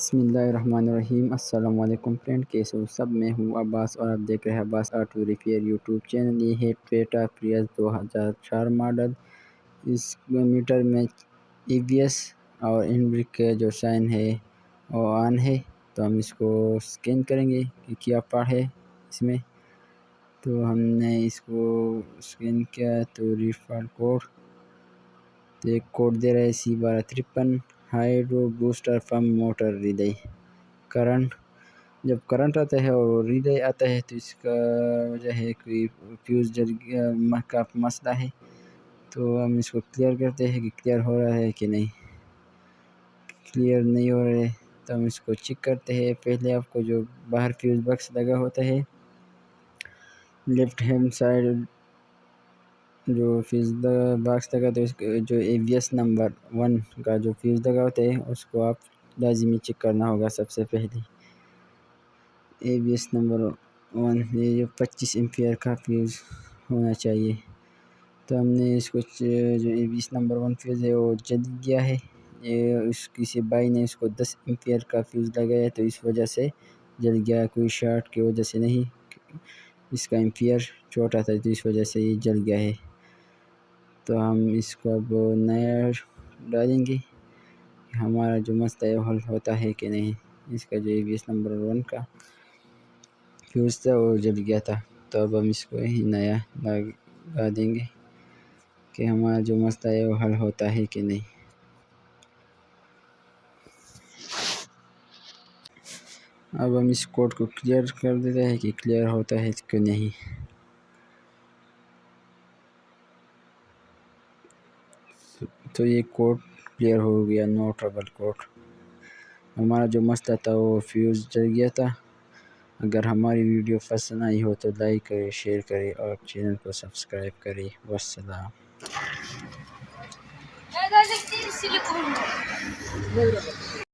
بسم اللہ الرحمن الرحیم۔ السلام علیکم فرینڈ، کیسے ہو سب؟ میں ہوں عباس اور آپ دیکھ رہے ہیں عباس آٹو ریپیئر یوٹیوب چینل۔ یہ ہے ٹویوٹا پریس 2004 ماڈل۔ اس میٹر میں ای بی ایس اور ان بریک کا جو سائن ہے وہ آن ہے، تو ہم اس کو اسکین کریں گے کہ کیا پارٹ ہے اس میں۔ تو ہم نے اس کو اسکین کیا تو ریفنڈ کوڈ، تو ایک کوڈ دے رہا ہے C1253 hydro booster pump motor relay current. جب کرنٹ آتا ہے اور ریلے آتا ہے تو اس کا وجہ ہے کوئی فیوز جل گیا کا مسئلہ ہے، تو ہم اس کو کلیئر کرتے ہیں کہ کلیئر ہو رہا ہے کہ نہیں۔ کلیئر نہیں ہو رہا ہے تو ہم اس کو چیک کرتے ہیں۔ پہلے آپ کو جو باہر فیوز باکس لگا ہوتا ہے لیفٹ ہینڈ سائڈ، جو فیوز باکس لگا ہوتا ہے اس کا جو ABS نمبر 1 کا جو فیوز لگا ہوتا ہے اس کو آپ لازمی چیک کرنا ہوگا۔ سب سے پہلے ABS نمبر 1 یہ جو 25 ایمپیئر کا فیوز ہونا چاہیے، تو ہم نے اس کو جو ABS نمبر 1 فیوز ہے وہ جل گیا ہے۔ یہ کسی بھائی نے اس کو 10 ایمپیئر کا فیوز لگایا تو اس وجہ سے جل گیا، کوئی شارٹ کی وجہ سے نہیں، اس کا ایمپیئر چھوٹا تھا تو اس وجہ سے یہ جل گیا ہے۔ تو ہم اس کو اب نیا ڈالیں گے کہ ہمارا جو مسئلہ ہے وہ حل ہوتا ہے کہ نہیں۔ اس کا جو ABS نمبر 1 کا فیوز تھا وہ جل گیا تھا، تو اب ہم اس کو ہی نیا لگا دیں گے کہ ہمارا جو مسئلہ ہے وہ حل ہوتا ہے کہ نہیں۔ اب ہم اس کوڈ کو کلیئر کر دیتے ہیں کہ کلیئر ہوتا ہے کہ نہیں۔ تو یہ کوڈ کلیئر ہو گیا، نو ٹربل کوڈ۔ ہمارا جو مسئلہ تھا وہ فیوز جل گیا تھا۔ اگر ہماری ویڈیو پسند آئی ہو تو لائک کریں، شیئر کریں اور چینل کو سبسکرائب کریں۔ والسلام۔